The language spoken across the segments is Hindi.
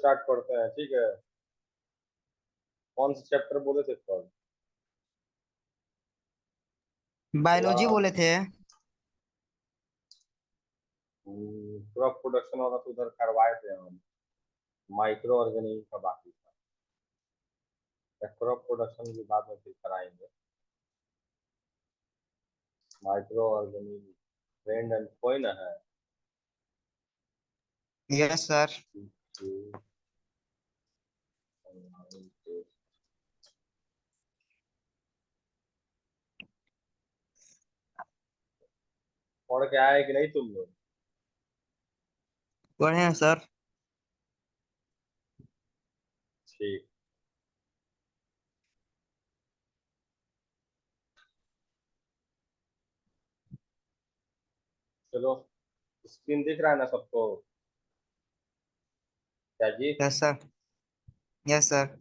स्टार्ट करते हैं, ठीक है। कौन सा चैप्टर बोले थे कल? बायोलॉजी बोले थे। क्रॉप प्रोडक्शन वाला तो उधर करवाए थे हम, माइक्रो ऑर्गेनिज्म का बाकी था। क्रॉप प्रोडक्शन की बात में फिर कराएंगे। माइक्रो ऑर्गेनिज्म फ्रेंड एंड कोई ना है। Yes sir. पढ़ के आए कि नहीं तुम लोग? पढ़े हैं सर। ठीक। चलो, स्क्रीन दिख रहा है ना सबको? क्या जी? Yes sir. Yes sir.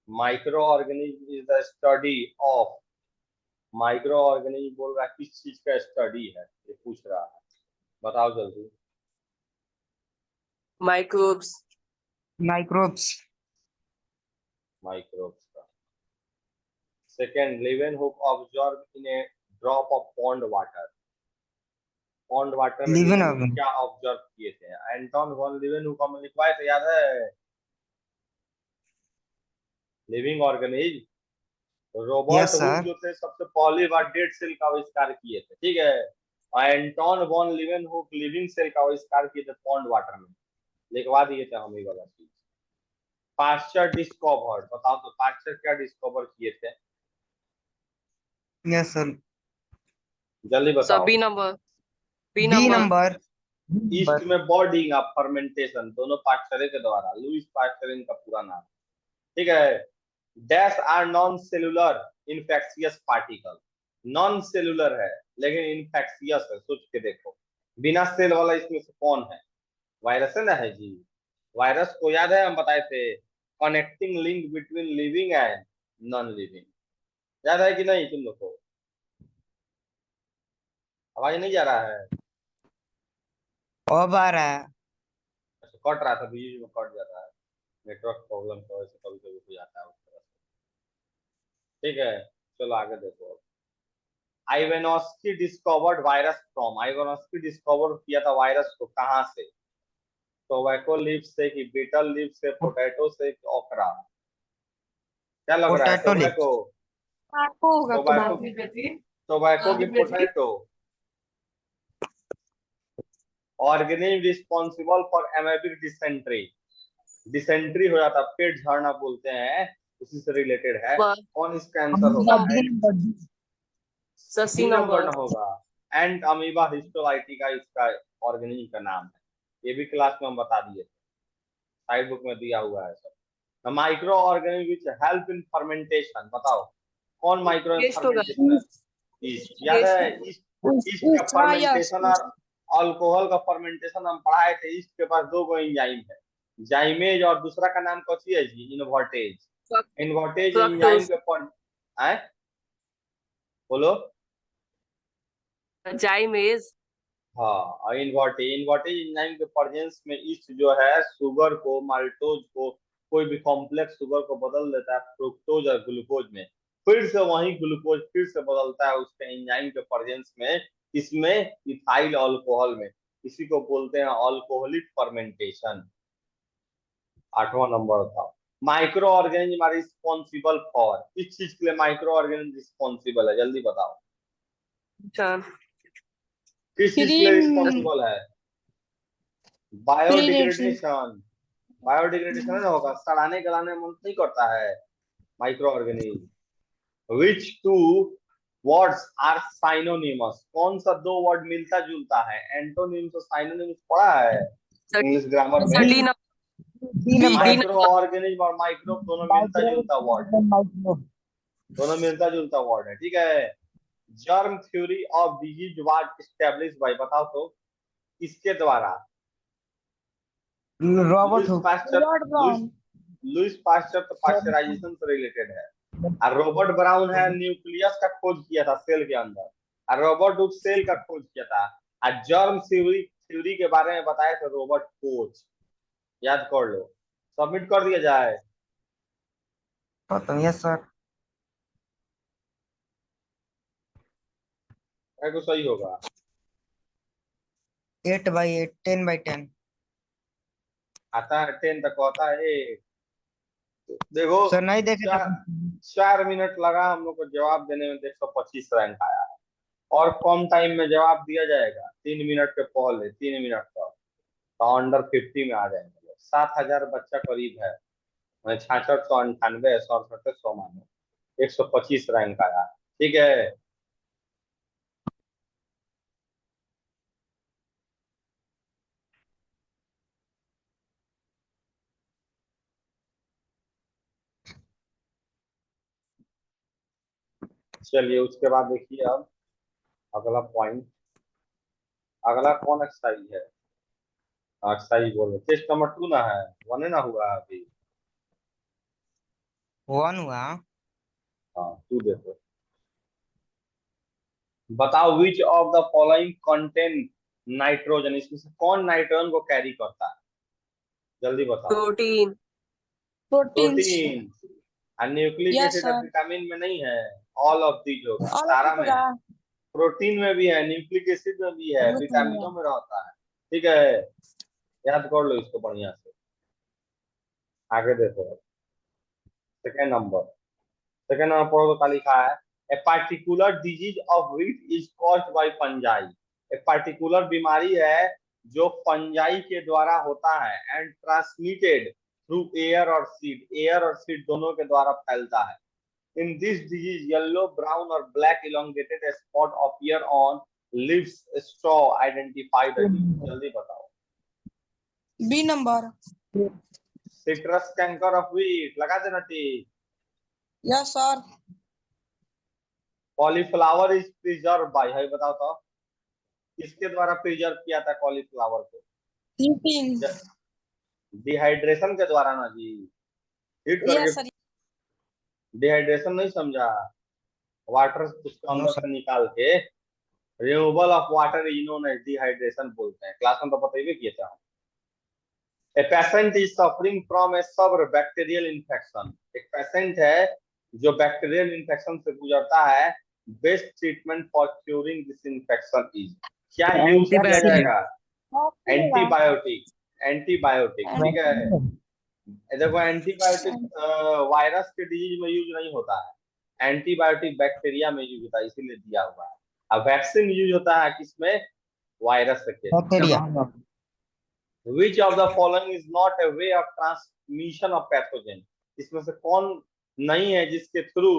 Micro organism is the study of. Micro organism बोल रहा है किस चीज का स्टडी है, ये पूछ रहा है। बताओ जल्दी। माइक्रोब्स। माइक्रोब्स। माइक्रोब्स का। Second, Leeuwenhoek observe in a drop of pond water. Pond water में लिविन लेवेनहुक ऑर्गन। क्या ऑब्जर्व किए थे? एंटोन वॉन लेवेनहुक हम लिखवाए थे, याद है? Living organism. Yes Robert Hooke sir. जो थे सबसे पहली बार डेड सेल का आविष्कार किए थे, ठीक है। और एंटोन वॉन लेवेनहुक लिविंग सेल का आविष्कार किए थे पॉन्ड वाटर में। लिखवा दिए थे हम ये वाला चीज। पास्चर डिस्कवर्ड, बताओ तो पास्चर क्या डिस्कवर किए थे? Yes sir. जल्दी सर बताओ। B number. B B number. Number. Yeast में बॉर्डिंग ऑफ फर्मेंटेशन, दोनों पास्चर के द्वारा। लुइस पास्चर इनका पूरा नाम, ठीक है। Dash are non cellular infectious particle. Non cellular है लेकिन इन्फेक्शियस है, सोच के देखो। बिना सेल वाला इसमें से कौन है? वायरस है ना, है जी। वायरस को याद है हम बताए थे, connecting link between living and non living. याद है कि नहीं तुम लोग को? आवाज नहीं जा रहा है? अब आ रहा है। अच्छा, कट रहा था, बीच में कट जाता है। नेटवर्क प्रॉब्लम की वजह से कभी कभी हो जाता है उस तरह से, ठीक है। चलो आगे देखो। आइवेनॉस्की डिस्कवर्ड वायरस फ्रॉम। आइवेनॉस्की डिस्कवर किया था वायरस को कहाँ से? टोबैको लीफ से कि बीटल लीफ से, पोटैटो से कि ओकरा? क्या लग रहा है, पोटैटो टोबैको? लिप्स। होगा टोबैको, टोबैको की potato. Organism responsible for amoebic dysentery. Dysentery हो जाता, पेट झड़ना बोलते हैं, उसी से रिलेटेड है। कौन इसका आंसर होगा? D number. D C number number. ना होगा। एंट अमीबा हिस्टोलाइटिका इसका ऑर्गेनिज्म का नाम है। ये भी क्लास में हम बता दिए थे, साइड बुक में दिया हुआ है सब। Micro organism which help in fermentation, बताओ कौन माइक्रो टेस्ट होगा। फर्मेंटेशन है? ईस्ट, याद है? ईस्ट, ईस्ट का हाँ यस। फर्मेंटेशन और अल्कोहल का फर्मेंटेशन हम पढ़ाए थे। ईस्ट के पास दो एंजाइम है, जाइमेज और दूसरा का नाम कौन है जी? इनवर्टेज। Invertase enzyme fructose. के आए बोलो। जाइमेज। हाँ, इनवर्टेज। इनवर्टेज एंजाइम के प्रेजेंस में ईस्ट जो है शुगर को, माल्टोज को, कोई भी कॉम्प्लेक्स शुगर को बदल देता है फ्रुक्टोज और ग्लूकोज में। फिर से वही ग्लूकोज फिर से बदलता है उसके एंजाइम के प्रेजेंस में, इसमें इथाइल अल्कोहल में। इसी को बोलते हैं अल्कोहलिक फर्मेंटेशन। 8वां नंबर था। Microorganism are responsible for, किस चीज के लिए माइक्रो ऑर्गेनिज्म रिस्पॉन्सिबल है? जल्दी बताओ, किस चीज के लिए रिस्पॉन्सिबल है? बायोडिग्रेडेशन। बायोडिग्रेडेशन ना होगा, सड़ाने गलाने में मदद नहीं करता है micro organism. Which two words are synonymous, कौन सा दो वर्ड मिलता जुलता है? एंटोनिम्स और साइनोनिम्स पढ़ा है इंग्लिश ग्रामर में? D number. माइक्रो ऑर्गेनिज्म और माइक्रोब दोनों मिलता जुलता वर्ड है, दोनों मिलता जुलता वर्ड है, ठीक है। Germ theory of disease was established by, बताओ तो किसके द्वारा? Robert Louis Hooke. Pasteur. Louis Louis Pasteur तो पास्चराइजेशन से रिलेटेड है। और रॉबर्ट ब्राउन है, न्यूक्लियस का खोज किया था सेल के अंदर। और रॉबर्ट हुक सेल का खोज किया था। और जर्म थ्योरी थ्योरी के बारे में बताए थे रॉबर्ट कोच, याद कर लो। सबमिट कर दिया जाए। खत्म। Yes sir. क्या कुछ सही होगा? 8/8, 10/10। आता है 10 तक आता है 8। देखो सर नहीं देखे थे। 4 मिनट लगा हम लोग को जवाब देने में, 125 रैंक आया है। और कम टाइम में जवाब दिया जाएगा, 3 मिनट के पहले, 3 मिनट तक तो अंडर 50 में आ जाएंगे। 7,000 बच्चा करीब है, 6698, 6700 मानो, 125 रैंक आया। ठीक है। चलिए उसके बाद देखिए अब अगला पॉइंट। अगला कौन एक्सरसाइज है? एक्सरसाइज बोल रहे, टेस्ट नंबर 2 ना है, 1 ना हुआ अभी। 1 हुआ। हाँ 2 देखो। बताओ विच of the following contain nitrogen, इसमें से कौन नाइट्रोजन को कैरी करता है? जल्दी बताओ। 14. Protein. Nucleic yes acid sir. Vitamin में नहीं है। ऑल ऑफ दीज होगा, और सारा में होगा। है। प्रोटीन में भी है, न्यूक्लिक एसिड में भी है, बहुत विटामिनों में रहता है। ठीक है, याद कर लो इसको बढ़िया से। आगे देखो सेकेंड नंबर। सेकेंड नंबर पढ़ो तो क्या लिखा है? A particular disease of wheat is caused by fungi. एक पार्टिकुलर बीमारी है जो फंजाई के द्वारा होता है एंड ट्रांसमिटेड थ्रू एयर और सीड। एयर और सीड दोनों के द्वारा फैलता है। In this disease yellow, brown और black elongated spot appear on leaves, straw. Identify the disease, जल्दी बताओ। B number. Citrus canker of wheat, लगा देना tick. Yes sir. Cauliflower is preserve bye, है बताओ तो किसके द्वारा प्रिजर्व किया था कॉलीफ्लावर को? हीटिंग। डिहाइड्रेशन के द्वारा ना जी, हीट करके। Yes sir. डिहाइड्रेशन नहीं समझा? वाटर उसके नो अंदर सर। से निकाल के removal of water is known as dehydration बोलते हैं। क्लास में तो बता ही किए थे हम। A patient is suffering from a severe bacterial infection। एक पेशेंट है जो बैक्टीरियल इन्फेक्शन से गुजरता है। Best treatment for curing this infection is, क्या यूज किया एंटीबायोटिक। जाएगा? एंटीबायोटिक। एंटीबायोटिक, ठीक है। देखो एंटीबायोटिक वायरस के डिजीज में यूज नहीं होता है, एंटीबायोटिक बैक्टीरिया में यूज होता है, इसीलिए दिया हुआ है। अब वैक्सीन यूज होता है किसमें? वायरस के। Bacteria. Which of the following is not a way of transmission of pathogen? इसमें से कौन नहीं है जिसके थ्रू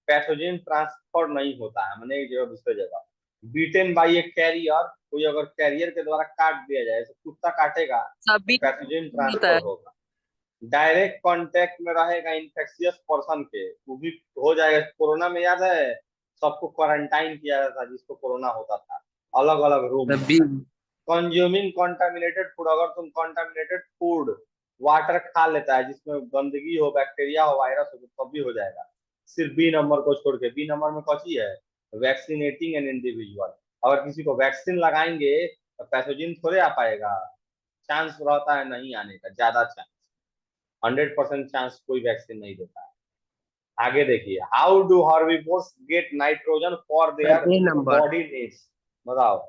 पैथोजन ट्रांसफर नहीं होता है, मैंने एक जगह दूसरे जगह। बीटेन बाई ए कैरियर, कोई अगर कैरियर के द्वारा काट दिया जाए, जैसे कुत्ता काटेगा तो सभी पैथोजन होता ट्रांसफर है। होगा। डायरेक्ट कांटेक्ट में रहेगा इन्फेक्शियस पर्सन के, वो भी हो जाएगा। कोरोना में याद है सबको क्वारंटाइन किया जाता था जिसको कोरोना होता था, अलग अलग रूम में। सभी। कंज्यूमिंग कॉन्टामिनेटेड फूड, अगर तुम कॉन्टामिनेटेड फूड वाटर खा लेता है जिसमें गंदगी हो, बैक्टीरिया हो, वायरस हो, तो तब भी हो जाएगा। सिर्फ बी नंबर को छोड़ के। बी नंबर में कौन सी है? Vaccinating an individual. अगर किसी को वैक्सीन लगाएंगे तो पैथोजन थोड़े आ पाएगा, चांस रहता है नहीं आने का, ज्यादा चांस। 100% चांस कोई वैक्सीन नहीं देता है। आगे देखिए, how do herbivores get nitrogen for their A number. Body needs? बताओ ए।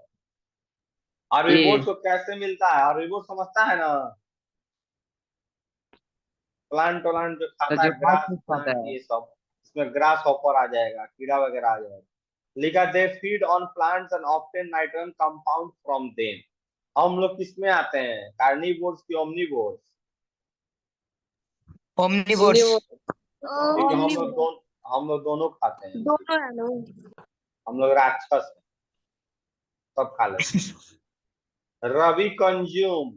हर्बिवोर्स को कैसे मिलता है? हर्बिवोर्स समझता है ना, प्लांट व्लांट जो तो खाता जो है, घास ग्रास फूस खाता प्लांट है। ये सब। इसमें ग्रास हॉपर आ जाएगा, कीड़ा वगैरह आ जाएगा। लिखा they feed on plants and obtain nitrogen compound from them. हम लोग किसमें आते हैं, कार्निवोर्स की ओमनिवोर्स? ओमनिवोर्स। क्योंकि हम लोग दोनों खाते हैं, दोनों है ना। हम लोग राक्षस हैं, सब खा लेते हैं। Ravi consume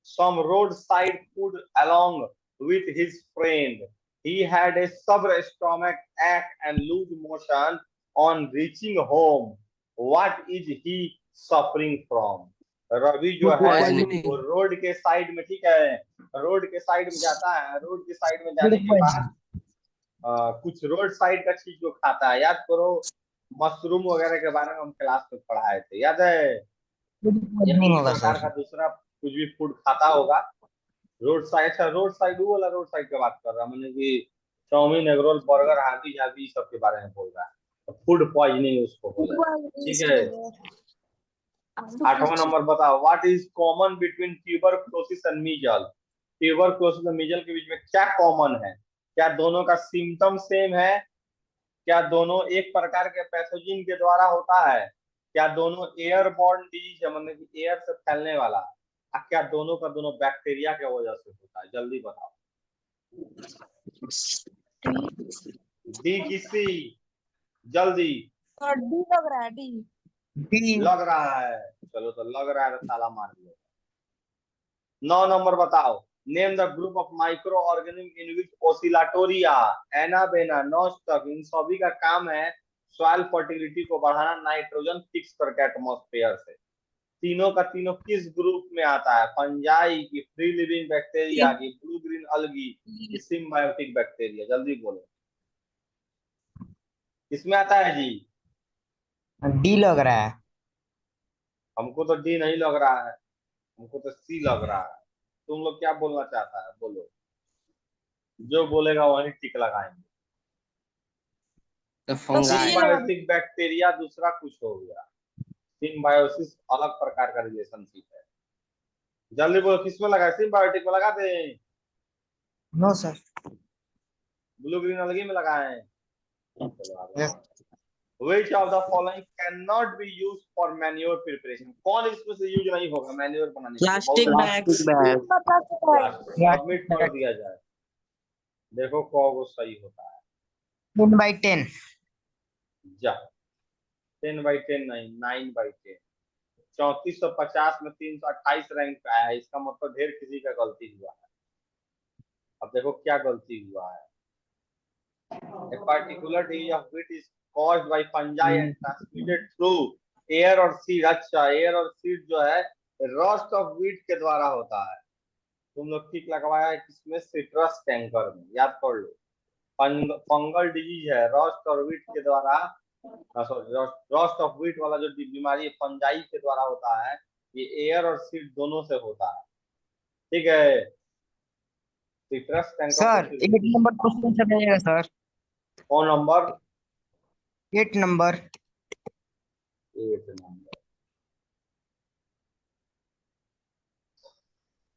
some roadside food along with his friend. He had a severe stomach ache and loose motion on reaching home. What is he suffering from? Ravi जो फूड है पॉइजनिंग। वो रोड के साइड में, ठीक है, रोड के साइड में जाता है। रोड के साइड में जाने के बाद कुछ रोड साइड का चीज को खाता है। याद करो मशरूम वगैरह के बारे में हम क्लास में पढ़ाए थे, याद है? फूड या नहीं इस होगा प्रकार सर। का दूसरा कुछ भी फूड खाता होगा। रोड साइड, अच्छा रोड साइड वो वाला रोड साइड की बात कर रहा मैंने कि चाउमीन, एग रोल, बर्गर, हाथी झाबी सब के बारे में बोल रहा है। फूड पॉइजनिंग उसको हो जाए। ठीक है। आठवां नंबर बताओ, what is common between tuberculosis and measles. Tuberculosis और मीजल के बीच में क्या कॉमन है? क्या दोनों का सिम्टम सेम है? क्या दोनों एक प्रकार के पैथोजन के द्वारा होता है? क्या दोनों एयरबॉर्न डिजीज है, मतलब कि एयर से फैलने वाला? क्या दोनों का दोनों बैक्टीरिया की वजह से होता है? जल्दी बताओ। डी की सी? जल्दी। डी लग रहा है, डी। डी। लग रहा है? चलो तो लग रहा है तो ताला मार लो। 9 नंबर बताओ, name the group of micro organism in which Oscillatoria, Anabaena, Nostoc इन सभी का काम है सॉइल फर्टिलिटी को बढ़ाना, नाइट्रोजन फिक्स करके एटमॉस्फेयर से। तीनों का तीनों किस ग्रुप में आता है? फंजाई की, फ्री लिविंग बैक्टीरिया की, ब्लू ग्रीन अलगी की, सिम्बायोटिक बैक्टीरिया? जल्दी बोलो, किसमें आता है जी? डी लग रहा है। हमको तो डी नहीं लग रहा है, हमको तो सी लग रहा है। तुम लोग क्या बोलना चाहता है, बोलो। जो बोलेगा वही टिक लगाएंगे। तो फंगाई। सिम्बायोटिक बैक्टीरिया दूसरा कुछ हो गया, सिम्बायोसिस अलग प्रकार का रिलेशनशिप है। जल्दी बोलो, किसमें लगा? सिम्बायोटिक में लगा दे, no sir. Blue green algae में लगाए? चलो आगे यस। बढ़ो। Which of the following cannot be used for manure preparation? कौन इसमें से यूज नहीं होगा मैन्योर बनाने के लिए? बहुत plastic plastic bag. Bag. Submit कर दिया जाए। देखो कौन सही होता है। 10/10। जा, 10/10 नहीं, 9/10। 3450 में 328 रैंक पे आया है, इसका मतलब ढेर किसी का गलती हुआ है। अब देखो क्या गलती हुआ है। A particular disease of wheat is caused by fungi and transmitted through air और सीड। अच्छा, एयर और सीड जो है रस्ट ऑफ व्हीट के द्वारा होता है। तुम लोग ठीक लगवाया है किसमें? सिट्रस कैंकर में, याद कर लो। फंगल डिजीज है रस्ट और व्हीट के द्वारा, सॉरी, रस्ट ऑफ व्हीट वाला जो बीमारी फंजाई के द्वारा होता है, ये एयर और सीड दोनों से होता है। ठीक है। सिट्रस कैंकर सर तो 8 नंबर क्वेश्चन चलेगा सर। कौन number? 8 number. 8 number.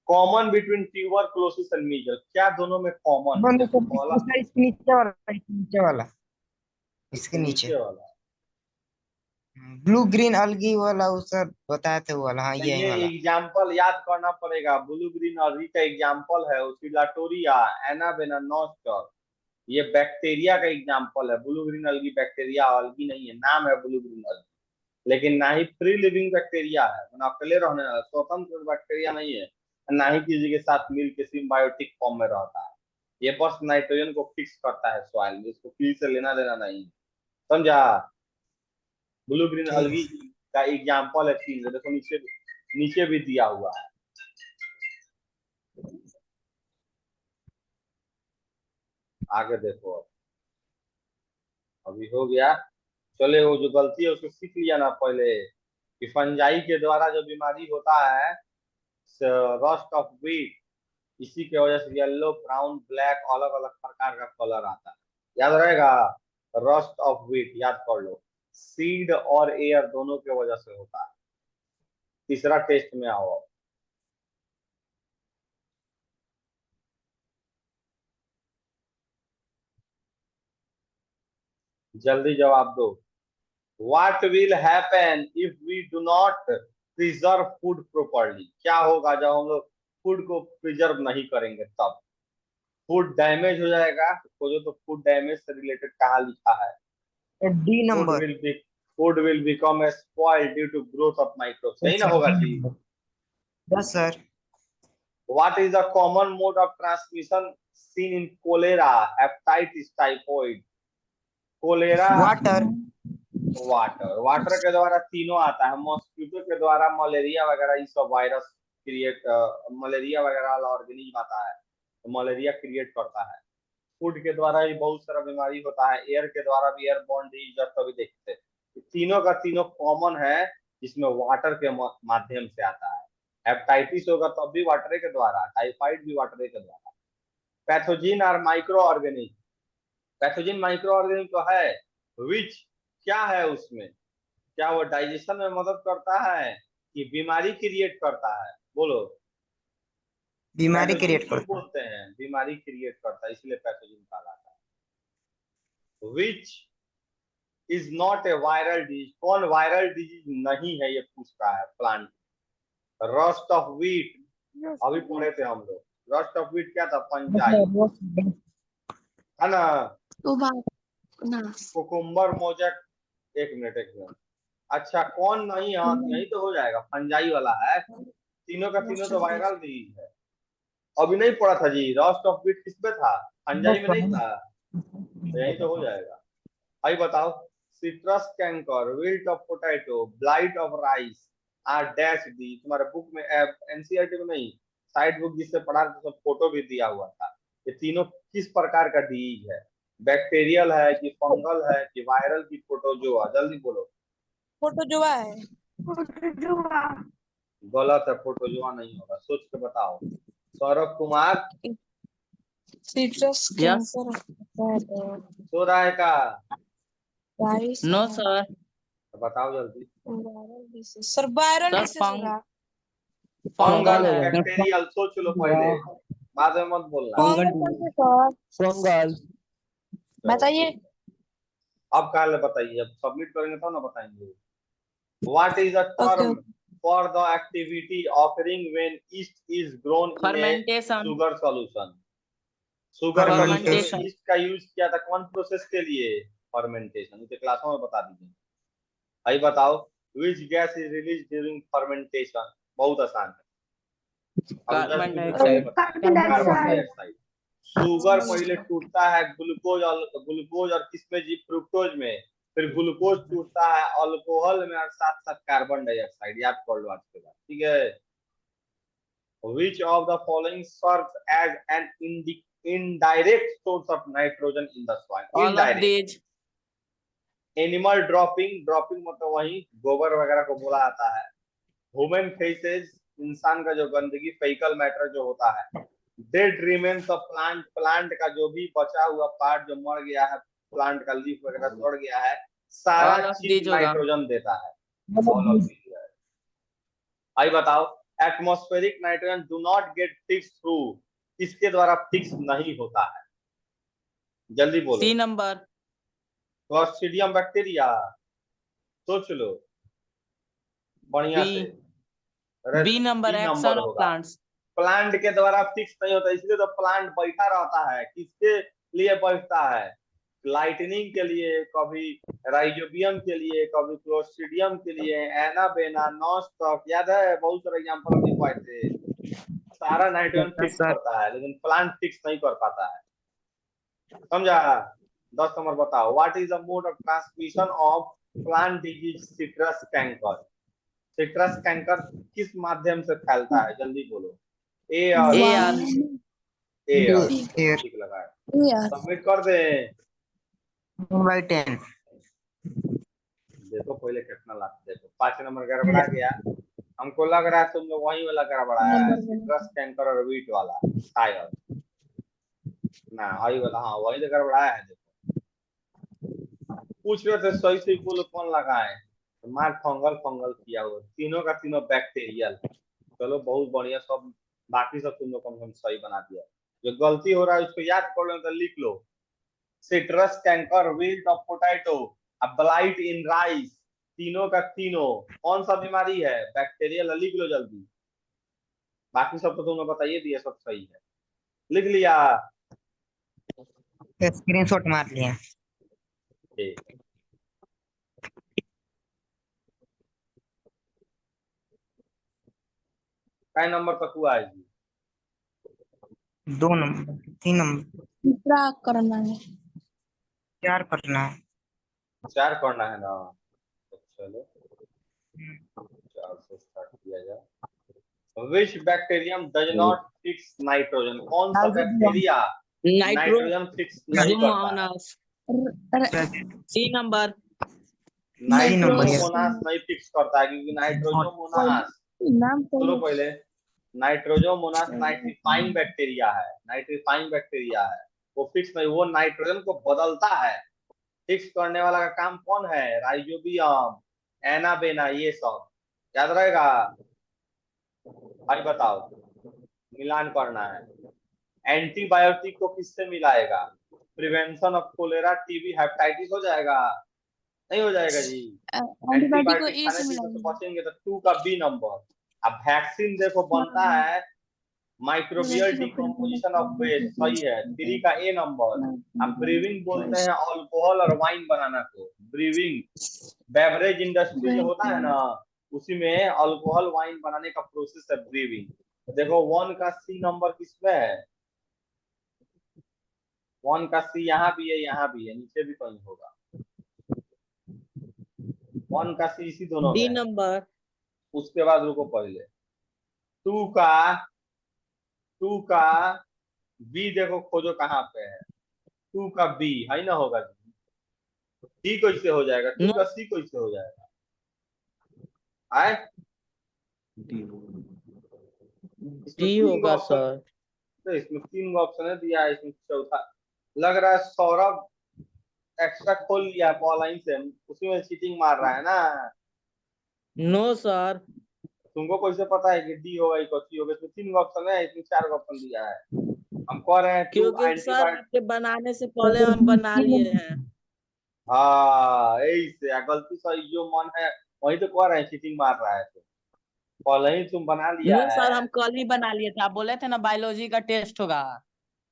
Common between tuberculosis and measles, क्या दोनों में कॉमन है? नो देखो सर, पहला, सर इसके नीचे वाला, इसके नीचे वाला, इसके इसके नीचे। नीचे वाला। ब्लू ग्रीन अलगी वाला, वो सर बताए थे वो वाला, हाँ यही ये वाला। एग्जाम्पल याद करना पड़ेगा। ब्लू ग्रीन अलगी का एग्जाम्पल है ओसिलाटोरिया, एनाबेना, नॉस्टर। ये बैक्टीरिया का एग्जाम्पल है। ब्लू ग्रीन अलगी बैक्टीरिया अलगी नहीं है, नाम है ब्लू ग्रीन अलगी, लेकिन ना ही फ्री लिविंग बैक्टीरिया है, मतलब अकेले रहने वाला स्वतंत्र बैक्टीरिया नहीं है, ना ही किसी के साथ मिल के सिम्बायोटिक फॉर्म में रहता है। ये बस नाइट्रोजन को फिक्स करता है सॉइल में, इसको किसी से लेना देना नहीं है। समझा? ब्लू ग्रीन ठीक अलगी है। का एग्जाम्पल है तीन, देखो नीचे, नीचे भी दिया हुआ है। आगे देखो, अभी हो गया। चले, वो जो गलती है उसको सीख लिया ना पहले, कि फंजाई के द्वारा जो बीमारी होता है रस्ट ऑफ व्हीट, इसी की वजह से येलो, ब्राउन, ब्लैक अलग अलग प्रकार का कलर आता है। याद रहेगा? रस्ट ऑफ व्हीट याद कर लो। सीड और एयर दोनों की वजह से होता है। तीसरा टेस्ट में आओ। जल्दी जवाब दो। What will happen if we do not preserve food properly? क्या होगा जब हम लोग फूड को प्रिजर्व नहीं करेंगे? तब फूड डैमेज हो जाएगा। तो खोजो तो फूड डैमेज से रिलेटेड कहाँ लिखा है? D food number. Will be food will become spoiled due to growth of microbe. सही यस ना सर, होगा डी जी? Number. Yes sir. What is the common mode of transmission seen in cholera, hepatitis, typhoid? Cholera, water. Water, water के द्वारा तीनों आता है। मॉस्किटो के द्वारा मलेरिया वगैरह ये सब वायरस क्रिएट, मलेरिया वगैरह वाला ऑर्गेनिज्म आता है, तो मलेरिया क्रिएट करता है। फूड के द्वारा भी बहुत सारा बीमारी होता है, एयर के द्वारा भी, एयर बॉर्न डिजीज कभी देखते हैं। तीनों का तीनों कॉमन है जिसमें वाटर के माध्यम से आता है। हेपेटाइटिस होगा तब भी वाटर के द्वारा, टाइफाइड भी वाटर के द्वारा। पैथोजिन और micro organism, pathogen micro organism तो है, विच क्या है उसमें, क्या वो डाइजेशन में मदद करता है कि बीमारी क्रिएट करता है? बोलो। बीमारी पैथोजिन क्रिएट क्यों करता है। बोलते हैं? बीमारी क्रिएट करता है, इसलिए पैथोजिन कहलाता है। Which is not a viral disease, कौन वायरल डिजीज नहीं है ये पूछ रहा है प्लांट। रस्ट ऑफ व्हीट, अभी पढ़े थे हम लोग, रस्ट ऑफ व्हीट क्या था? फंजाई है ना। कुकुम्बर मोजेक, एक मिनट। अच्छा कौन नहीं, हाँ यही तो हो जाएगा, फंजाई वाला है। तीनों का तीनों तो वायरल डिजीज है। अभी नहीं पढ़ा था जी, रस्ट ऑफ व्हीट किस पे था? फंजाई में नहीं था, तो यही तो हो जाएगा। भाई बताओ, citrus canker, wilt of potato, blight of rice are dash दी। तुम्हारे बुक में, एनसीईआरटी में नहीं, साइड बुक जिससे पढ़ा तो सब फोटो भी दिया हुआ था। ये तीनों किस प्रकार का डिजीज है? बैक्टीरियल है कि फंगल है कि वायरल की प्रोटोजोआ? जल्दी बोलो। फोटोजुआ है। गलत है, प्रोटोजोआ नहीं होगा, सोच के बताओ। Saurabh Kumar citrus yes canker सो रहा है का? राइस नो सर तो बताओ जल्दी। Viral disease sir, viral sir disease होगा। फंगल है बैक्टीरियल, सोच लो पहले, बाद में मत बोलना। फंगल सर, फंगल बताइए। अब कहा बताइए, अब सबमिट करेंगे तो ना बताएंगे। What is a okay term for the activity occurring when east is grown in A fermentation sugar solution? Sugar का यूज, फर्मेंटेशन ईस्ट का यूज किया था कौन प्रोसेस के लिए? फर्मेंटेशन। इसे क्लासों में बता दीजिए। भाई बताओ, which gas is release during fermentation? बहुत आसान है, carbon carbon dioxide dioxide. Sugar पहले टूटता है ग्लूकोज और किसमें जी? फ्रुक्टोज में। फिर ग्लूकोज टूटता है अल्कोहल में और साथ साथ कार्बन डाइऑक्साइड। याद कर लो आज के बाद, ठीक है। Which of the following serves as an indirect source of nitrogen in the soil? All of Indirect. These animal dropping, dropping मतलब वही गोबर वगैरह को बोला जाता है। ह्यूमन फेसेज, इंसान का जो गंदगी, फेकल मैटर जो होता है। Dead remains of plant, plant का जो भी बचा हुआ पार्ट जो मर गया है, प्लांट का लीफ वगैरह सड़ गया है, सारा ऑल ऑफ चीज दीज होगा। नाइट्रोजन देता है। ऑल ऑफ दीज है। भाई बताओ, atmospheric nitrogen do not get fix through, किसके द्वारा फिक्स नहीं होता है? जल्दी बोलो। सी नंबर क्लॉस्ट्रिडियम बैक्टीरिया, सोच लो बढ़िया बी से। अरे B number, B action number of होगा। प्लांट्स प्लांट के द्वारा फिक्स नहीं होता, इसलिए तो प्लांट बैठा रहता है। किसके लिए बैठता है? लाइटनिंग के लिए, कभी राइजोबियम के लिए, कभी क्लोस्ट्रिडियम के लिए, एनाबेना, नॉस्टॉक, याद है बहुत सारे एग्जांपल हम लिखवाए थे। सारा नाइट्रोजन फिक्स सर करता है, लेकिन प्लांट फिक्स नहीं कर पाता है। समझा? 10 नंबर बताओ, what is the mode of transmission of plant disease citrus canker? Citrus canker किस माध्यम से फैलता है? जल्दी बोलो। ए और ए आर एयर ठीक लगा है, सबमिट कर दे। 1/10 देखो पहले कितना लाभ, देखो 5 नंबर गड़बड़ा गया। हमको लग रहा है तुम लोग वही वाला गड़बड़ाया है, सिट्रस कैंकर और वीट वाला शायद ना, वही वाला, हाँ वही तो गड़बड़ाया है। देखो पूछ रहे थे सही सही बोलो कौन लगाए, तो मार फंगल फंगल किया हुआ, तीनों का तीनों बैक्टीरियल। चलो बहुत बढ़िया, सब बाकी सब तुम लोग कम से कम सही बना दिया। जो गलती हो रहा है उसको याद कर लो तो लिख लो। Citrus canker, wilt of potato, blight in rice, तीनों का तीनों कौन सा बीमारी है? बैक्टीरियल। लिख लो जल्दी, बाकी सब तो तुमने बताइए दिया, सब सही है। लिख लिया? स्क्रीनशॉट मार लिया। ठीक। काय नंबर तक हुआ है जी? 2 नंबर 3 नंबर तीसरा करना है। 4 करना है। 4 करना है ना, तो चलो 4 से स्टार्ट किया जाए। Which bacterium does not fix nitrogen? कौन सा बैक्टीरिया नाइट्रोजन फिक्स नहीं करता है? नाइट्रोजोमोनास सी नंबर नाइट्रोजोमोनास नहीं फिक्स करता है, क्योंकि नाइट्रोजोमोनास, नाम सुनो तो पहले, नाइट्रोजोमोनास नाइट्रीफाइंग बैक्टीरिया है, नाइट्रीफाइंग बैक्टीरिया है, वो फिक्स नहीं, वो नाइट्रोजन को बदलता है। फिक्स करने वाला का काम कौन है? राइजोबियम, एनाबेना, ये सब याद रहेगा। भाई बताओ, मिलान करना है। एंटीबायोटिक को किससे मिलाएगा? Prevention of cholera, TB, hepatitis हो जाएगा? नहीं हो जाएगा जी। एंटीबायोटिक को एंटीबायोटिक ए खाने से से तो मिलाएंगे। बचेंगे, तो 2 का बी नंबर। अब वैक्सीन देखो बनता है माइक्रोबियल डिकम्पोजिशन ऑफ वेस्ट, सही है, 3 का ए नंबर। अब ब्रीविंग बोलते हैं अल्कोहल और वाइन बनाना को, ब्रीविंग, बेवरेज इंडस्ट्री जो होता है ना, उसी में अल्कोहल वाइन बनाने का प्रोसेस है ब्रीविंग। तो देखो 1 का सी नंबर किसमें है? 1 का सी यहाँ भी है, यहाँ भी है, नीचे भी कहीं होगा। 1 का सी इसी दोनों में डी है। नंबर। उसके बाद रुको पहले, 2 का 2 का बी देखो, खोजो कहाँ पे है। 2 का बी है ना, होगा डी कैसे हो जाएगा? 2 नो का सी कैसे हो जाएगा? आए, इसमें डी 3 होगा ऑप्शन, सर। तो इसमें 3 ऑप्शन है दिया है, इसमें चौथा लग रहा है। सौरभ एक्स्ट्रा खोल लिया पॉलाइन से, उसी में चीटिंग मार रहा है ना। No sir. तुमको कैसे पता है कि डी होगा या कौन सी होगा? इसमें 3 ऑप्शन है, इसमें 4 ऑप्शन दिया है। हम कह रहे हैं 2 क्योंकि सर एंटीबायोटिक। आपके बनाने से पहले हम बना लिए हैं। हाँ, यही से गलती सही जो मन है वही तो कह रहे हैं, चीटिंग मार रहा है। तो पहले ही तुम बना लिया नो सर, है। हम कल ही बना लिए थे। आप बोले थे ना बायोलॉजी का टेस्ट होगा,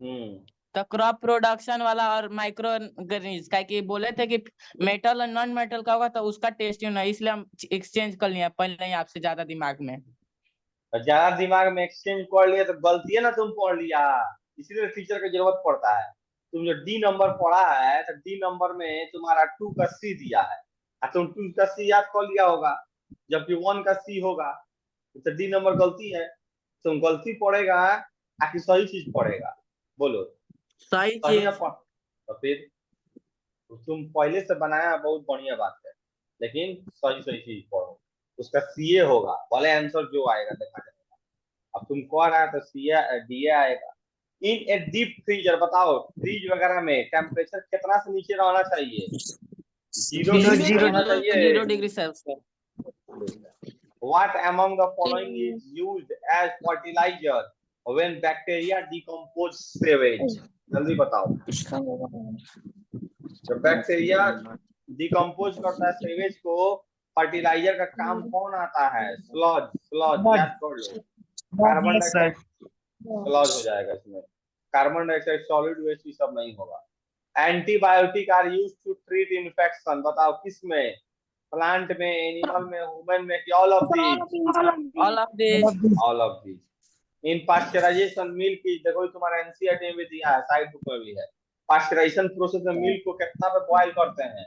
हम्म। तो क्रॉप प्रोडक्शन वाला और माइक्रो ऑर्गेनिज्म का कि बोले थे कि मेटल और नॉन मेटल का होगा, तो उसका टेस्ट ही नहीं, इसलिए हम एक्सचेंज कर लिए पहले ही आपसे ज्यादा दिमाग में। ज्यादा दिमाग में एक्सचेंज कर लिया तो गलती है ना, तुम पढ़ लिया, इसीलिए टीचर की जरूरत पड़ता है। तुम जो डी नंबर पढ़ा है, तो डी नंबर में तुम्हारा 2 का सी दिया है, और तुम 2 का सी याद कर लिया होगा, जबकि 1 का सी होगा, तो डी नंबर गलती है। तुम गलती पढ़ेगा आखिर सही चीज पढ़ेगा? बोलो, सही सही ना चीज। पढ़, तो फिर तुम पहले से बनाया बहुत बढ़िया बात है, लेकिन सही सही चीज पढ़ो, उसका सीए होगा, भले आंसर जो आएगा देखा जाएगा। अब तुम कह रहा है तो सीए डीए आएगा। इन ए डीप फ्रीजर, बताओ फ्रीज वगैरह में टेम्परेचर कितना से नीचे रहना चाहिए? 0 जीरो से नीचे जीरो रहना चाहिए। 0 degree Celsius. What among the following is used as fertilizer when bacteria decompose sewage? जल्दी बताओ। इसका होगा। जब बैक्टीरिया डिकम्पोज करता है सेवेज को, फर्टिलाइजर का काम कौन आता है? स्लज, स्लज याद कर लो। कार्बन डाइऑक्साइड स्लज हो जाएगा इसमें, कार्बन डाइऑक्साइड सॉलिड वेस्ट ये सब नहीं होगा। Antibiotic are use to treat infection, बताओ किसमें? प्लांट में, एनिमल में, ह्यूमन में, कि all of these? All of this. All of these. In pasteurisation milk की, देखो तुम्हारा एनसीईआरटी में दिया है, साइड बुक में भी है। पास्चराइजेशन प्रोसेस में मिल्क को कितना पे बॉयल करते हैं?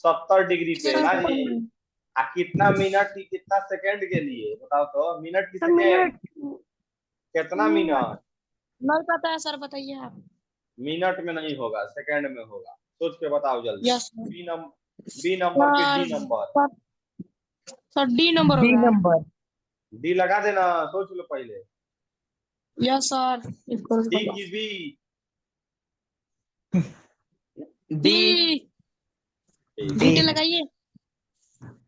70 डिग्री पे ना जी। आ कितना मिनट की कितना सेकंड के लिए बताओ तो? मिनट की सेकंड? कितना मिनट? नहीं पता है सर, बताइए आप। मिनट में नहीं होगा, सेकंड में होगा। सोच के बताओ जल्दी। यस बी नंबर के D number? Sir D number D होगा। नंबर। डी लगा देना, सोच लो पहले। Yes sir. डी की बी? डी। डी लगाइए।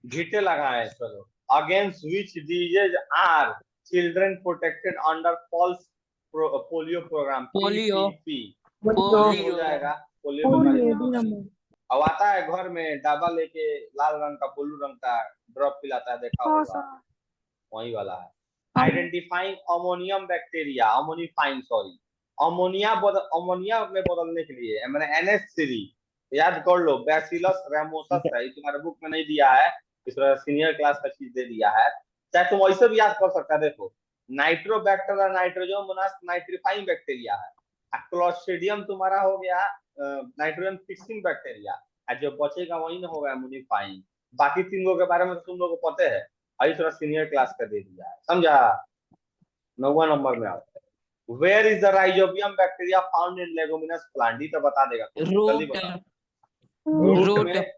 घीटे लगाए, चलो। Against which disease are children protected under pulse polio programme? Polio. हो जाएगा, पोलियो बीमारी में डी होगा नहीं। नंबर। अब आता है घर में डाबा लेके, लाल रंग का ब्लू रंग का ड्रॉप पिलाता है, देखा हाँ होगा, सर। वही वाला है। Identifying ammonium bacteria, ammonifying sorry, ammonia में बदलने के लिए मैंने NH3 याद कर लो, बैसिलस रेमोसस है, तुम्हारे बुक में नहीं दिया है, इस सीनियर क्लास का चीज दे दिया है, चाहे तुम वैसे भी याद कर सकता है। देखो, नाइट्रोबैक्टर और नाइट्रोजोमोनास नाइट्रीफाइंग बैक्टीरिया है, क्लोस्ट्रिडियम तुम्हारा हो गया नाइट्रोजन फिक्सिंग बैक्टीरिया, जो बचेगा वही ना होगा अमोनिफाइंग। बाकी 3 के बारे में तो तुम लोग को पता है, अभी थोड़ा सीनियर क्लास का दे दिया है, समझा? 9वां नंबर में आता है, where is the rhizobium bacteria found in leguminous plant? तो बता देगा, जल्दी रूट। बताओ। Root root. में,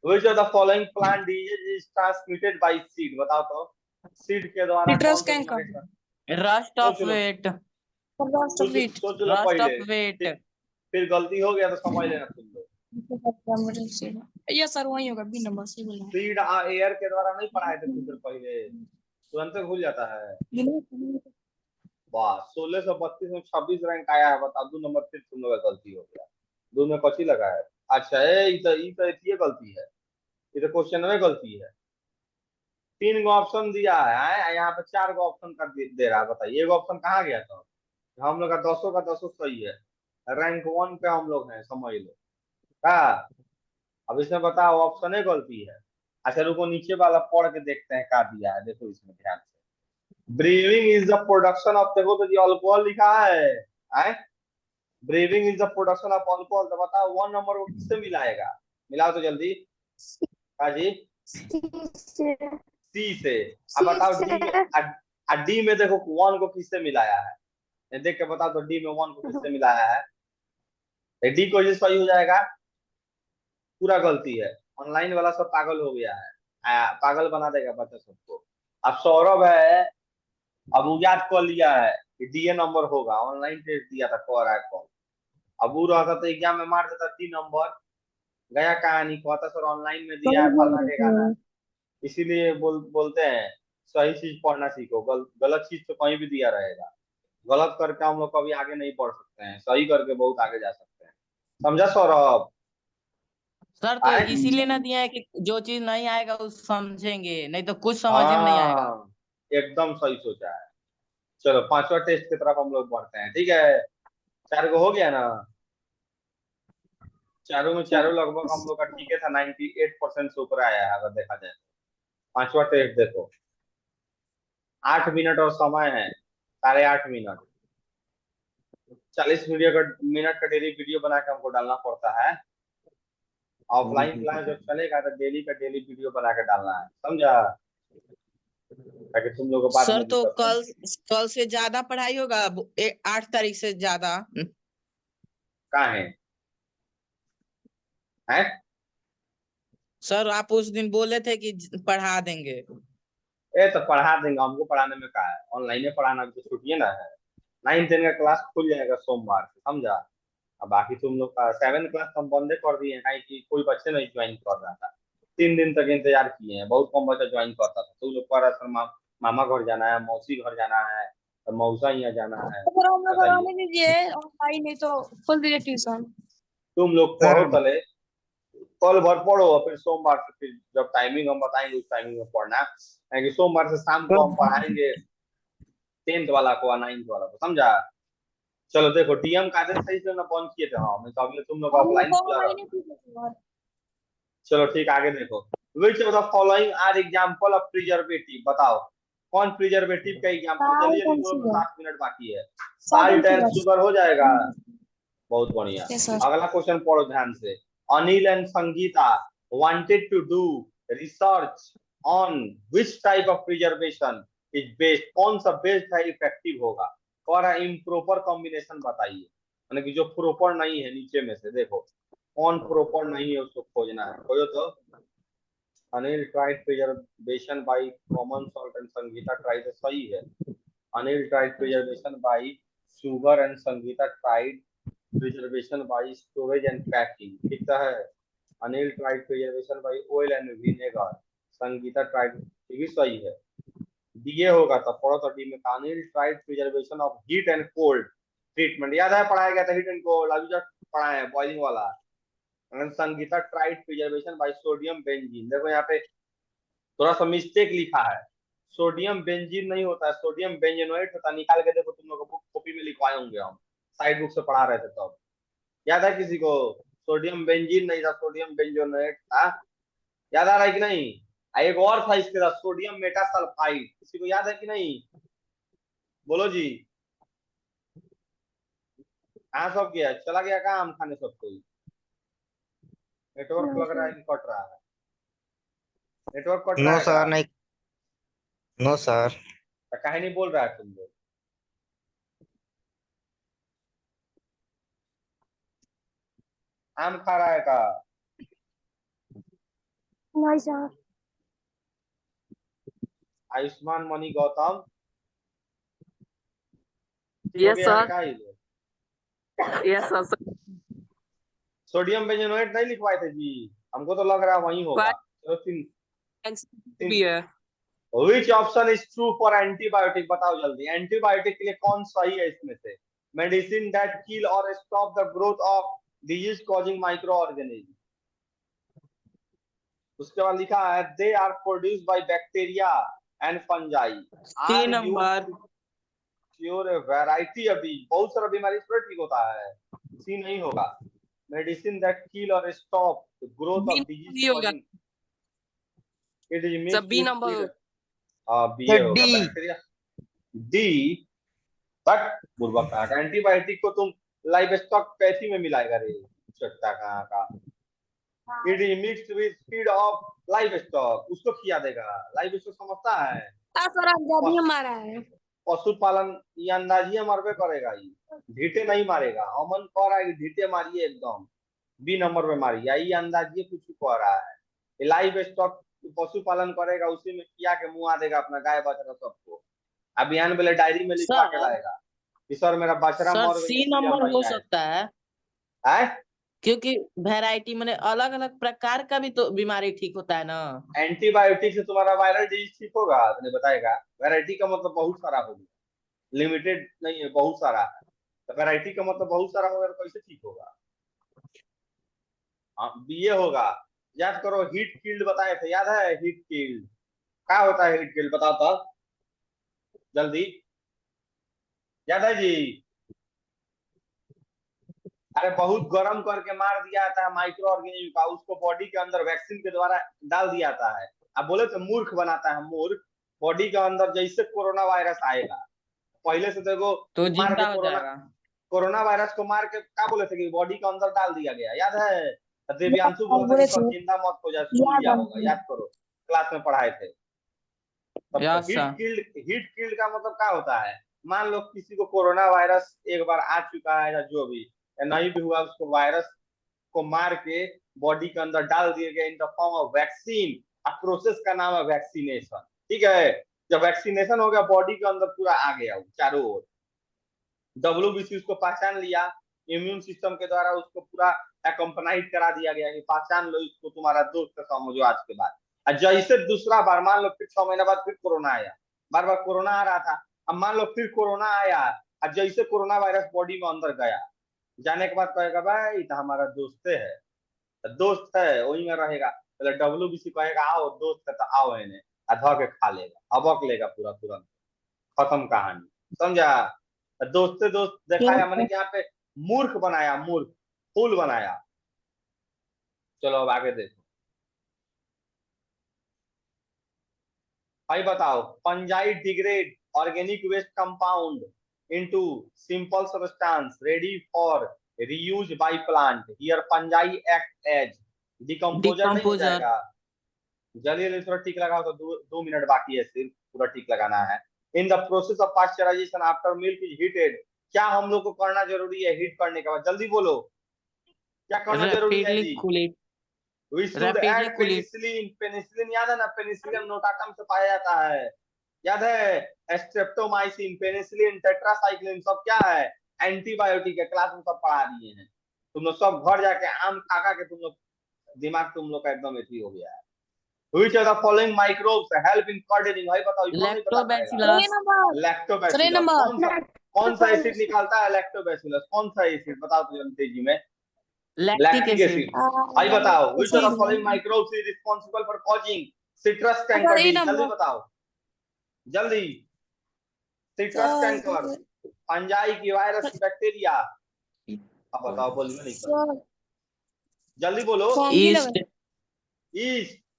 Which of the following plant disease is transmitted by seed? बताओ तो सीड के द्वारा Citrus कौन सा canker. बीमारी रस्ट ऑफ सोच लो वेट, सोच Wheat. सोच लो रस्ट पहले ऑफ वेट। फिर गलती हो गया तो समझ लेना तुम लोग। यस सर वही होगा, बी नंबर से बोलना सीड एयर के द्वारा नहीं पढ़ाए थे कुछ देर पहले, तुरंत भूल जाता है। वाह 1632 में 26 रैंक आया है, बता 2 नंबर फिर तुम लोग का गलती हो गया। 2 में कौची लगा है? अच्छा ये गलती है, ये तो क्वेश्चन में गलती है। 3 गो ऑप्शन दिया है, यहाँ पे 4 गो ऑप्शन का दे रहा है, बताइए एक ऑप्शन कहाँ गया था? हम लोग का 10 का 10 सही है, रैंक 1 पे हम लोग हैं, समझ लो। हाँ अब इसमें बताओ ऑप्शन है गलती है। अच्छा रुको नीचे वाला पढ़ के देखते हैं क्या दिया है, देखो इसमें ध्यान से। Briefing is the production of, देखो तो ये अल्कोहल लिखा है। Briefing is the production of alcohol, तो बताओ 1 नंबर को किससे मिलाएगा? मिलाओ तो जल्दी। हाँ जी सी से। अब बताओ डी में देखो 1 को किससे मिलाया है, देख के बताओ तो डी में 1 को किससे मिलाया है? डी को सही हो जाएगा, पूरा गलती है। ऑनलाइन वाला सब पागल हो गया है, पागल बना देगा बच्चा सबको। अब सौरभ है, अब वो याद कर लिया है कि डीए नंबर होगा, ऑनलाइन टेस्ट दिया था कह रहा है कॉल। अब वो रहता तो एग्जाम में मार देता 3 नंबर, गया कहानी कहता सर ऑनलाइन में दिया है फलना ठेकाना। इसीलिए बोलते हैं सही चीज पढ़ना सीखो, गलत चीज तो कहीं भी दिया रहेगा। गलत करके हम लोग कभी आगे नहीं बढ़ सकते हैं, सही करके बहुत आगे जा सकते हैं, समझा सौरभ? सर तो इसीलिए ना दिया है कि जो चीज नहीं आएगा उस समझेंगे, नहीं तो कुछ समझ में नहीं आएगा। हाँ एकदम सही सोचा है। चलो 5वां टेस्ट की तरफ हम लोग बढ़ते हैं, ठीक है। 4 को हो गया ना, चारों में चारों लगभग हम लोग का ठीक है था, 98% से ऊपर आया है अगर देखा जाए। 5वां टेस्ट देखो, 8 मिनट और समय है, 8:30 मिनट। 40 मिनट का डेली वीडियो बना के हमको डालना पड़ता है। ऑफलाइन क्लास जब चलेगा तो डेली का डेली वीडियो बना के डालना है, समझा? ताकि तुम लोग को बाद सर में तो दिक्कत नहीं। कल से ज्यादा पढ़ाई होगा, 8 तारीख से ज्यादा। कहाँ है? सर आप उस दिन बोले थे कि पढ़ा देंगे। तो पढ़ा देंगे, हमको पढ़ाने में क्या है, ऑनलाइन में पढ़ाना भी तो छुट्टी ना है। 9-10 का क्लास खुल जाएगा सोमवार से, समझा? अब बाकी तुम लोग का 7 क्लास हम बंदे कर दिए हैं, काहे कि कोई बच्चे नहीं ज्वाइन कर रहा था। 3 दिन तक इंतजार किए हैं, बहुत कम बच्चा ज्वाइन करता था। तुम लोग कह रहा सर मामा घर जाना है, मौसी घर जाना है, और मौसा यहाँ जाना है, सर हम लोग बताइए। आने दीजिए ऑनलाइन, नहीं तो खोल दीजिए ट्यूशन। तुम लोग पढ़ो तले, कल भर पढ़ो और फिर सोमवार से फिर जब टाइमिंग हम बताएंगे उस टाइमिंग में पढ़ना, क्योंकि सोमवार से शाम को हम पढ़ाएंगे 10th वाला को और 9th वाला को, समझा? चलो देखो डीएम का आदेश सही से ना बंद किए थे हम, तो अगले तुम लोग हम लोग ऑफलाइन को खुला ऑनलाइन ही रहता। कीजिए सर। चलो ठीक आगे देखो। Which of the following are example of preservative, बताओ कौन प्रिजर्वेटिव का एग्जांपल? जल्दी साल्ट जल्दी एंड बोलो तो शुगर। 7 मिनट बाकी है। Salt and salt and sugar. Sugar हो जाएगा, बहुत बढ़िया। Yes sir. अगला क्वेश्चन पढ़ो ध्यान से। Anil and Sangeeta wanted to do research on which type of preservation is best, कौन सा बेस्ट है इफेक्टिव होगा, और इम्प्रॉपर कॉम्बिनेशन बताइए, यानी कि जो प्रॉपर नहीं है नीचे में से देखो कौन प्रॉपर नहीं है उसको खोजना है, खोजो तो। Anil tried preservation by common salt and Sangeeta tried, सही है। Anil tried preservation by sugar and Sangeeta tried preservation by storage and packing, ठीक तो है। Anil tried preservation by oil and vinegar, Sangeeta tried, ये भी सही है। डीए होगा तो पढ़ो तो डी में Anil tried preservation of heat and cold treatment, याद है पढ़ाया गया था हीट एंड कोल्ड, अभी जब पढ़ाए हैं बॉइलिंग वाला। Sangeeta tried preservation by sodium benzene, देखो यहाँ पे थोड़ा सा मिस्टेक लिखा है, सोडियम बेंजीन नहीं होता है, सोडियम बेंजोनेट होता है, निकाल के देखो तुम लोग बुक कॉपी में लिखवाए होंगे, हम साइड बुक से पढ़ा रहे थे तब, तो याद है किसी को? सोडियम बेंजीन नहीं था, सोडियम बेंजोनेट था, याद आ रहा है कि नहीं? एक और था इसके साथ सोडियम मेटासल्फाइड, किसी को याद है कि नहीं? बोलो जी। कहाँ सब गया, चला गया कहाँ आम खाने सब कोई? नेटवर्क लग रहा है कि कट रहा है, नेटवर्क कट रहा नो है सर का? नहीं। No sir. काहे नहीं बोल रहा है तुम लोग? आम खा रहा है का? नहीं सर। आयुष्मान मणि गौतम ठीक हो यस गया सर। क्या ये? Yes sir. सोडियम बेंजोनेट नहीं लिखवाए थे जी, हमको तो लग रहा है वही होगा। चलो भी है। Which option is true for antibiotic, बताओ जल्दी। एंटीबायोटिक के लिए कौन सही है इसमें से? मेडिसिन दैट किल और stop the growth of disease causing microorganism. उसके बाद लिखा है they are produced by bacteria and fungi C are number. Cure a variety of disease, बहुत सारा बीमारी से ठीक होता है। सी नहीं होगा। मेडिसिन दैट किल और stop the growth of disease causing, it is सब mixed B with number. B होगा डी। बैक्टीरिया। डी बट बुर्बक कहाँ का, एंटीबायोटिक को तुम लाइव स्टॉक पैथी में मिलाएगा रे, चट्टा कहाँ का। It is mixed with feed of live stock, उसको खिया देगा। लाइव स्टॉक समझता है, सर अंदाज हमारा है। पशुपालन ये अंदाजिए मरबे करेगा, ये ढीटे नहीं मारेगा। अमन कह रहा है कि ढीटे मारिए एकदम, बी नंबर पे मारिए, ये अंदाजिए कुछ कह रहा है। लाइव स्टॉक पशुपालन करेगा, उसी में खिया के मुँह देगा अपना गाय बछड़ा सबको। अभियान वाले डायरी में लिखवा के लाएगा कि सर मेरा बछड़ा सर मर गई सी इसलिए हम नंबर नहीं हो आए। सकता है है? क्योंकि वैरायटी मैंने अलग अलग प्रकार का भी तो बीमारी ठीक होता है ना। एंटीबायोटिक से तुम्हारा वायरल डिजीज ठीक होगा, आपने बताएगा। वैरायटी का मतलब बहुत सारा होगा, लिमिटेड नहीं है, बहुत सारा है। तो वैरायटी का मतलब बहुत सारा होगा, तो कैसे ठीक होगा? हाँ बीए होगा। याद करो हीट किल्ड बताए थे, याद है? हीट किल्ड क्या होता है? हीट किल्ड बताओ तो जल्दी, याद है जी? अरे बहुत गर्म करके मार दिया जाता है माइक्रो ऑर्गेनिज्म का, उसको बॉडी के अंदर वैक्सीन के द्वारा डाल दिया जाता है। अब बोले तो मूर्ख बनाता है, मूर्ख। बॉडी के अंदर जैसे कोरोना वायरस आएगा, पहले से देखो तो मार जिंदा के हो जाएगा। कोरोना वायरस को मार के क्या बोले थे कि बॉडी के अंदर डाल दिया गया, याद है? दिव्यांशु बोला था कि सर जिंदा मत हो जाए, सूझ गया होगा, याद करो क्लास में पढ़ाए थे। Yes sir. हीट किल्ड का मतलब क्या होता है? मान लो किसी को कोरोना वायरस एक बार आ चुका है या जो भी, या नहीं भी हुआ, उसको वायरस को मार के बॉडी के अंदर डाल दिए गए in the form of vaccine. Process का नाम है वैक्सीनेशन, ठीक है? जब वैक्सीनेशन हो गया, बॉडी के अंदर पूरा आ गया चारों ओर, WBC उसको पहचान लिया, इम्यून सिस्टम के द्वारा उसको पूरा एकम्पनाइट करा दिया गया कि पहचान लो इसको, तुम्हारा दोस्त समझो आज के बाद। जैसे दूसरा बार मान लो फिर 6 महीने बाद फिर कोरोना आया, बार बार कोरोना आ रहा था, अब मान लो फिर कोरोना आया, और जैसे कोरोना वायरस बॉडी में अंदर गया, जाने के बाद कहेगा भाई तो हमारा दोस्त है, दोस्त है वही में रहेगा। पहले WBC कहेगा आओ दोस्त है तो आओ, इन्हें धो के खा लेगा, हबक लेगा पूरा तुरंत, खत्म कहानी, समझा? दोस्त से दोस्त दिखाया, मैंने यहाँ पे मूर्ख बनाया, मूर्ख फूल बनाया। चलो अब आगे देखो भाई, बताओ fungi degrade organic waste compound into simple substance ready for reuse by plant, here fungi act as decomposer नहीं हो जाएगा? जल्दी थोड़ा टिक लगाओ, तो 2 मिनट बाकी है, सिर्फ पूरा टिक लगाना है। In the process of pasteurisation after milk is heated, क्या हम लोग को करना जरूरी है हीट करने के बाद? जल्दी बोलो क्या करना जरूरी है जी? We should add penicillin, penicillin याद है ना? पेनिसिलिन नोटाटम से पाया जाता है, याद है? स्ट्रेप्टोमाइसिन, पेनिसिलिन, टेट्रासाइक्लिन सब क्या है? एंटीबायोटिक है, क्लास में सब पढ़ा दिए हैं। तुम लोग सब घर जाके आम खा खा के तुम लोग दिमाग तुम लोग का एकदम एथी हो गया है। Which of the following microbes help in gardening? भाई बताओ, कौन नहीं पता पड़ेगा? लैक्टोबैसिलस। कौन सा एसिड निकालता है लैक्टोबैसिलस? कौन सा एसिड बताओ तो तेजी में? Lactic acid. भाई बताओ which of the following microbes is responsible for causing citrus canker disease? जल्दी बताओ जल्दी। सिट्रस कैंकर, फंजाई की, वायरस की, बैक्टीरिया? अब बताओ, बोलिए नहीं, जल्दी बोलो। ईस्ट।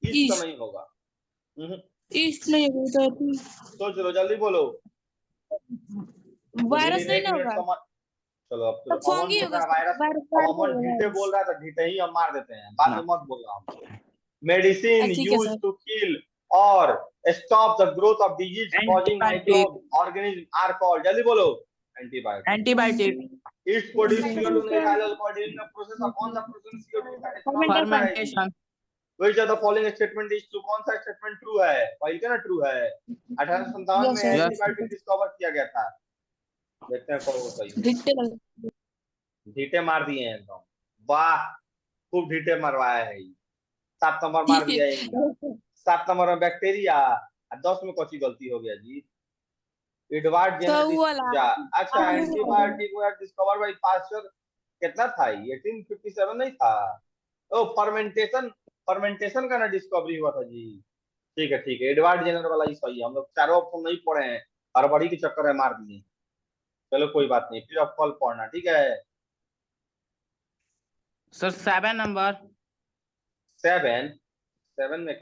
ईस्ट तो नहीं होगा, ईस्ट नहीं होगा, सोच लो, जल्दी बोलो। वायरस नहीं होगा। चलो अब तो अमन बोल रहा है वायरस, अमन ढीटे बोल रहा है तो ढीटे ही हम मार देते हैं, बाद में मत बोल रहा हूँ। मेडिसिन यूज्ड टू किल और stop the growth of disease causing microorganism are called, जल्दी बोलो। एंटीबायोटिक। ईस्ट प्रोड्यूस CO2 नहीं डालो, body in the process of, कौन सा process CO2 fermentation. which of the following statement is true? कौन सा स्टेटमेंट ट्रू है? फाइल का ना ट्रू है। 1857 Yes, में sir. एंटीबायोटिक डिस्कवर किया गया था। देखते हैं कौन सही है। ढीटे मार दिए हैं एकदम। वाह, खूब ढीटे मरवाया है। 7 नंबर मार दिया इनका। 7 नंबर में बैक्टीरिया, 10 में कौन सी गलती हो गया जी? एडवर्ड जेनर अच्छा, antibiotic were discovered by Pasteur कितना था? 1857 नहीं था? ओ फर्मेंटेशन का ना डिस्कवरी हुआ था जी। ठीक है, एडवर्ड जेनर वाला ही सही है। हम लोग चारों ऑप्शन नहीं पढ़े हैं, हड़बड़ी के चक्कर में मार दिए। चलो कोई बात नहीं, फिर आप कल पढ़ना, ठीक है? सर 7 नंबर 7 में